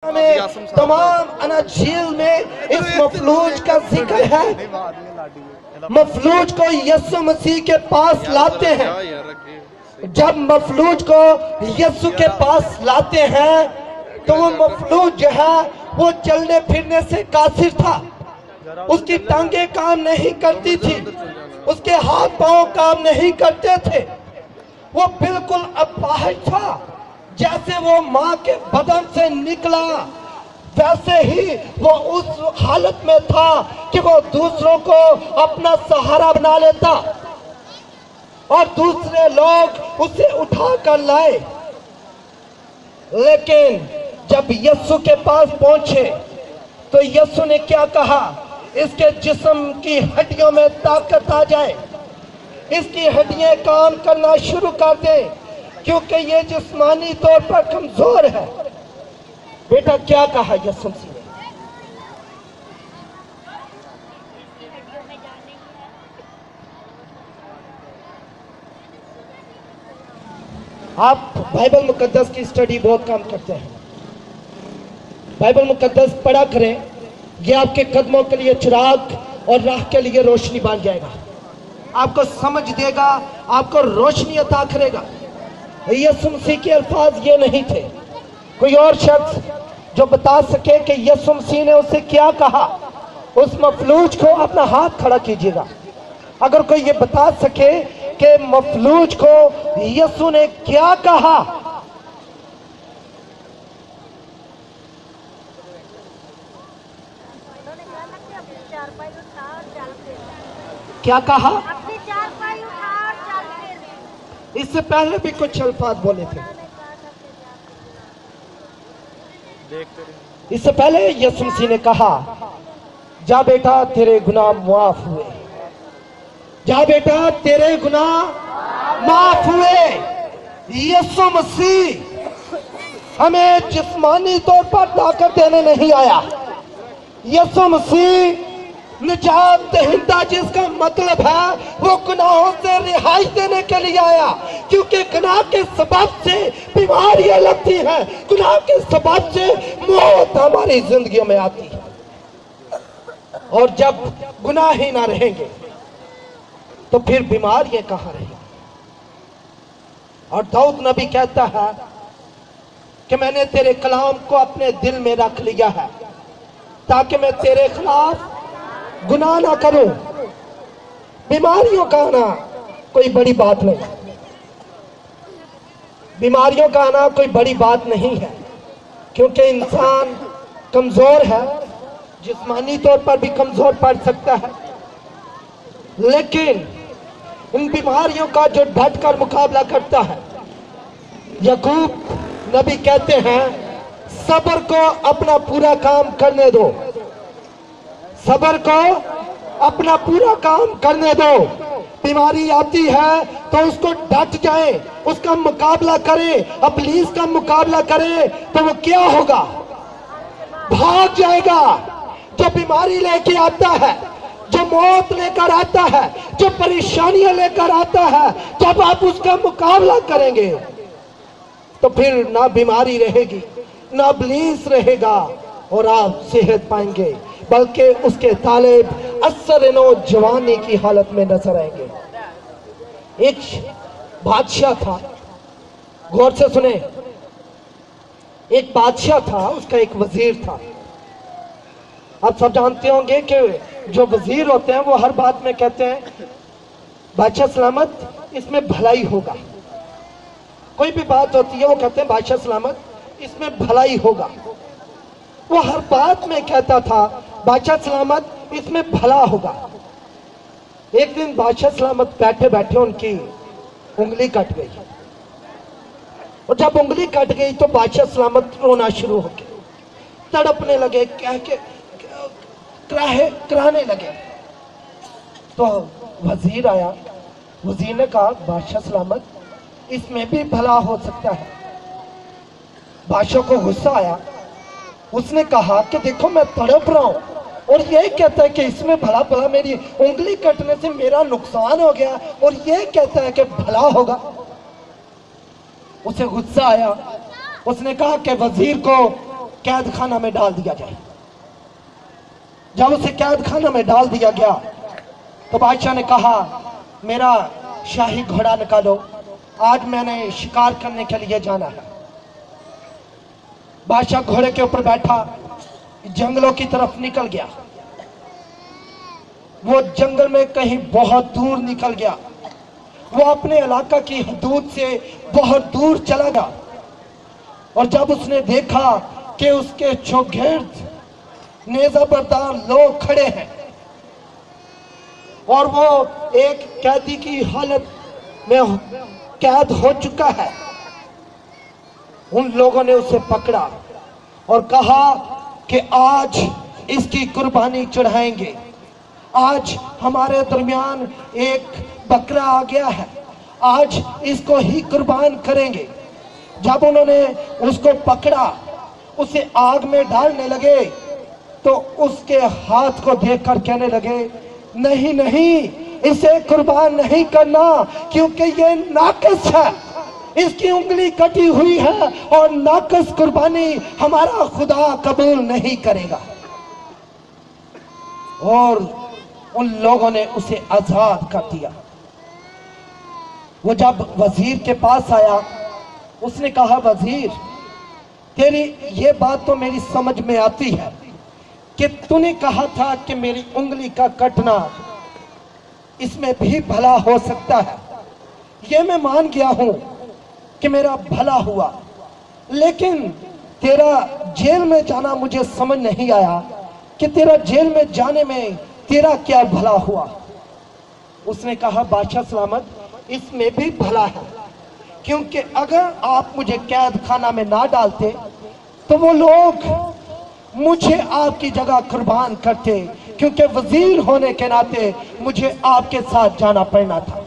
में तमाम अनाजील में इस मफलूज का जिक्र है। मफलूज को यीशु मसीह के पास लाते हैं। जब मफलूज को यीशु के पास लाते हैं तो वो मफलूज जो है वो चलने फिरने से कासिर था। उसकी टांगे काम नहीं करती थी, उसके हाथ पांव काम नहीं करते थे, वो बिल्कुल अपाहिज था। जैसे वो माँ के बदन से निकला वैसे ही वो उस हालत में था कि वो दूसरों को अपना सहारा बना लेता और दूसरे लोग उसे उठा कर लाए। लेकिन जब यीशु के पास पहुंचे तो यीशु ने क्या कहा? इसके जिस्म की हड्डियों में ताकत आ जाए, इसकी हड्डियां काम करना शुरू कर दें, क्योंकि ये जिस्मानी तौर पर कमजोर है। बेटा क्या कहा यीशु मसीह ने? आप बाइबल मुकद्दस की स्टडी बहुत कम करते हैं। बाइबल मुकद्दस पढ़ा करें, ये आपके कदमों के लिए चिराग और राह के लिए रोशनी बन जाएगा, आपको समझ देगा, आपको रोशनी अता करेगा। यीशु मसीह के अल्फाज ये नहीं थे। कोई और शख्स जो बता सके कि यीशु मसीह ने उसे क्या कहा, उस मफलूज को अपना हाथ खड़ा कीजिएगा। अगर कोई ये बता सके कि मफलूज को यीशु ने क्या कहा। क्या कहा? इससे पहले भी कुछ अल्फाज बोले थे। इससे पहले यीशु मसीह ने कहा, जा बेटा तेरे गुनाह माफ हुए, जा बेटा तेरे गुनाह माफ हुए। यीशु मसीह हमें जिस्मानी तौर पर ताकत देने नहीं आया। यीशु मसीह निजात दहिंदा, जिसका मतलब है वो गुनाहों से रिहाई देने के लिए आया, क्योंकि गुनाह के सबब से बीमारियां लगती हैं, गुनाह के सबब से मौत हमारी जिंदगी में आती है। और जब गुनाह ही ना रहेंगे तो फिर बीमारियां कहां रहेंगी? और दाऊद नबी कहता है कि मैंने तेरे कलाम को अपने दिल में रख लिया है ताकि मैं तेरे खिलाफ गुनाह ना करूं। बीमारियों का आना कोई बड़ी बात नहीं, बीमारियों का आना कोई बड़ी बात नहीं है, क्योंकि इंसान कमजोर है, जिस्मानी तौर पर भी कमजोर पड़ सकता है। लेकिन इन बीमारियों का जो डट कर मुकाबला करता है, याकूब नबी कहते हैं सब्र को अपना पूरा काम करने दो, सब्र को अपना पूरा काम करने दो। बीमारी आती है तो उसको डट जाए, उसका मुकाबला करे, इब्लीस का मुकाबला करे तो वो क्या होगा? भाग जाएगा। जो बीमारी लेके आता है, जो मौत लेकर आता है, जो परेशानियां लेकर आता है, जब आप उसका मुकाबला करेंगे तो फिर ना बीमारी रहेगी, ना इब्लीस रहेगा और आप सेहत पाएंगे, बल्कि उसके तालिब असर नो जवानी की हालत में नजर आएंगे। एक बादशाह था, गौर से सुने, एक बादशाह था, उसका एक वजीर था। आप सब जानते होंगे कि जो वजीर होते हैं वो हर बात में कहते हैं बादशाह सलामत, इसमें भलाई होगा। कोई भी बात होती है वो कहते हैं बादशाह सलामत, इसमें भलाई होगा। वो हर बात में कहता था बादशाह सलामत, इसमें भला होगा। एक दिन बादशाह सलामत बैठे बैठे उनकी उंगली कट गई, और जब उंगली कट गई तो बादशाह सलामत रोना शुरू हो गए, तड़पने लगे, कह के कराने लगे। तो वजीर आया, वजीर ने कहा बादशाह सलामत, इसमें भी भला हो सकता है। बादशाह को गुस्सा आया, उसने कहा कि देखो मैं तड़प रहा हूं और ये कहता है कि इसमें भला, भला मेरी उंगली कटने से मेरा नुकसान हो गया और ये कहता है कि भला होगा। उसे गुस्सा आया, उसने कहा कि वजीर को कैद खाना में डाल दिया जाए। जब उसे कैद खाना में डाल दिया गया तो बादशाह ने कहा, मेरा शाही घोड़ा निकालो, आज मैंने शिकार करने के लिए जाना है। बादशाह घोड़े के ऊपर बैठा जंगलों की तरफ निकल गया। वो जंगल में कहीं बहुत दूर निकल गया। वो अपने इलाका की हदूद से बहुत दूर चला गया। और जब उसने देखा कि उसके चौगिर्द नेज़ा बरदार लोग खड़े हैं और वो एक कैदी की हालत में कैद हो चुका है, उन लोगों ने उसे पकड़ा और कहा कि आज इसकी कुर्बानी चढ़ाएंगे। आज हमारे दरमियान एक बकरा आ गया है, आज इसको ही कुर्बान करेंगे। जब उन्होंने उसको पकड़ा, उसे आग में डालने लगे तो उसके हाथ को देखकर कहने लगे, नहीं नहीं, इसे कुर्बान नहीं करना, क्योंकि ये नाकस है, इसकी उंगली कटी हुई है और नाकस कुर्बानी हमारा खुदा कबूल नहीं करेगा। और उन लोगों ने उसे आजाद कर दिया। वो जब वजीर के पास आया, उसने कहा, वजीर, तेरी ये बात तो मेरी समझ में आती है कि तूने कहा था कि मेरी उंगली का कटना इसमें भी भला हो सकता है। ये मैं मान गया हूं कि मेरा भला हुआ, लेकिन तेरा जेल में जाना मुझे समझ नहीं आया कि तेरा जेल में जाने में तेरा क्या भला हुआ। उसने कहा, बादशाह सलामत, इसमें भी भला है, क्योंकि अगर आप मुझे कैद खाना में ना डालते तो वो लोग मुझे आपकी जगह कुर्बान करते, क्योंकि वजीर होने के नाते मुझे आपके साथ जाना पड़ना था।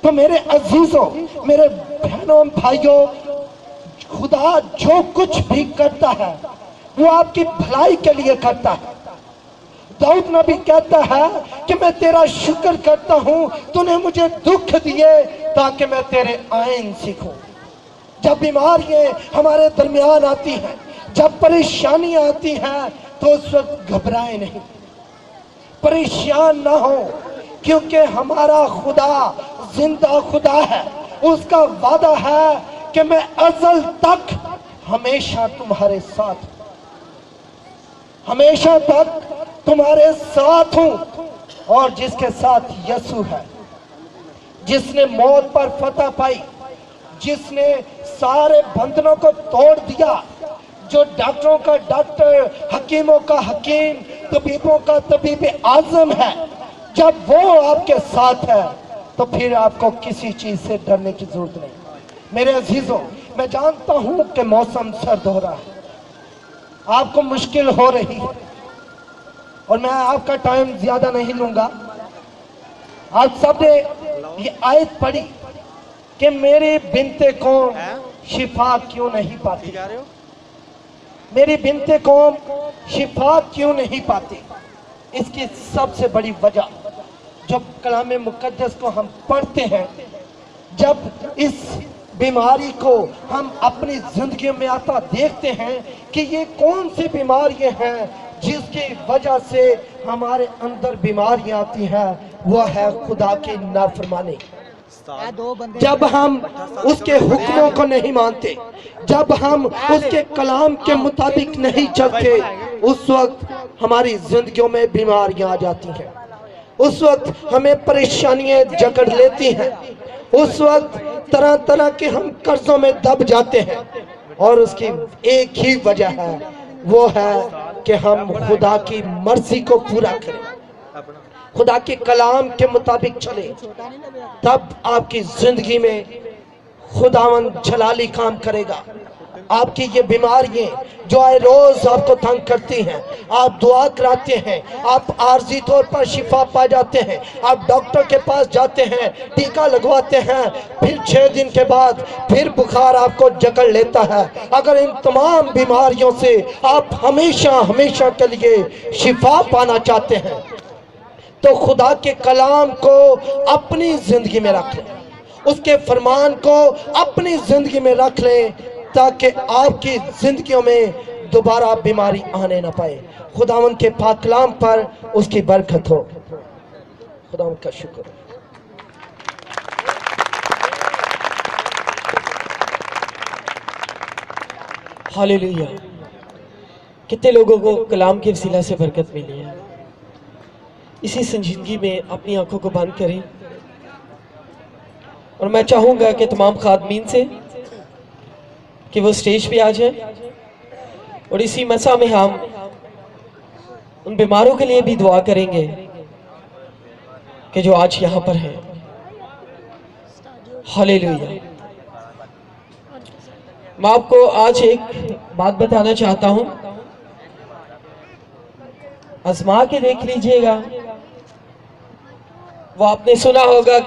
तो मेरे अजीजों, मेरे बहनों भाइयों, खुदा जो कुछ भी करता है वो आपकी भलाई के लिए करता है। दाऊद नबी कहता है कि मैं तेरा शुक्र करता हूं, तूने मुझे दुख दिए ताकि मैं तेरे आइन सीखूं। जब बीमारियां हमारे दरमियान आती हैं, जब परेशानियां आती हैं, तो उस वक्त घबराए नहीं, परेशान ना हो, क्योंकि हमारा खुदा जिंदा खुदा है। उसका वादा है कि मैं अज़ल तक हमेशा तुम्हारे साथ, हमेशा तक तुम्हारे साथ हूं। और जिसके साथ यीशु है, जिसने मौत पर फतह पाई, जिसने सारे बंधनों को तोड़ दिया, जो डॉक्टरों का डॉक्टर, हकीमों का हकीम, तबीबों का तबीब आजम है, जब वो आपके साथ है तो फिर आपको किसी चीज से डरने की जरूरत नहीं। मेरे अजीजों, मैं जानता हूं कि मौसम सर्द हो रहा है, आपको मुश्किल हो रही है, और मैं आपका टाइम ज्यादा नहीं लूंगा। आप सबने ये आयत पढ़ी कि मेरी बिनते कौम शिफा क्यों नहीं पाती, मेरी बिनते कौम शिफा क्यों नहीं पाती। इसकी सबसे बड़ी वजह, जब कलाम मुकद्दस को हम पढ़ते हैं, जब इस बीमारी को हम अपनी जिंदगी में आता देखते हैं कि ये कौन सी बीमारियां हैं जिसकी वजह से हमारे अंदर बीमारियां आती हैं, वह है खुदा की नाफरमानी। जब हम उसके हुक्मों को नहीं मानते, जब हम उसके कलाम के मुताबिक नहीं चलते, उस वक्त हमारी जिंदगियों में बीमारियां आ जाती हैं, उस वक्त हमें परेशानियां जकड़ लेती हैं, उस वक्त तरह तरह के हम कर्जों में दब जाते हैं। और उसकी एक ही वजह है, वो है कि हम खुदा की मर्जी को पूरा करें, खुदा के कलाम के मुताबिक चले। तब आपकी जिंदगी में खुदावंद जलाली काम करेगा। आपकी ये बीमारियां जो आए रोज आपको तंग करती हैं, आप दुआ कराते हैं, आप आर्जी तौर पर शिफा पा जाते हैं, आप डॉक्टर के पास जाते हैं, टीका लगवाते हैं, फिर 6 दिन के बाद फिर बुखार आपको जकड़ लेता है। अगर इन तमाम बीमारियों से आप हमेशा हमेशा के लिए शिफा पाना चाहते हैं, तो खुदा के कलाम को अपनी जिंदगी में रख लें, उसके फरमान को अपनी जिंदगी में रख लें, ताकि आपकी जिंदगियों में दोबारा बीमारी आने ना पाए। खुदावन के पाक कलाम पर उसकी बरकत हो। खुदावन का शुक्र। हालेलुया। कितने लोगों को कलाम के वसीला से बरकत मिली है। इसी संजीदगी में अपनी आंखों को बंद करें और मैं चाहूंगा कि तमाम खादमीन से कि वो स्टेज पे आ जाए और इसी मसा में हम उन बीमारों के लिए भी दुआ करेंगे कि जो आज यहाँ पर हैं। हालेलुया। मैं आपको आज एक बात बताना चाहता हूं, आजमा के देख लीजिएगा। वो आपने सुना होगा कि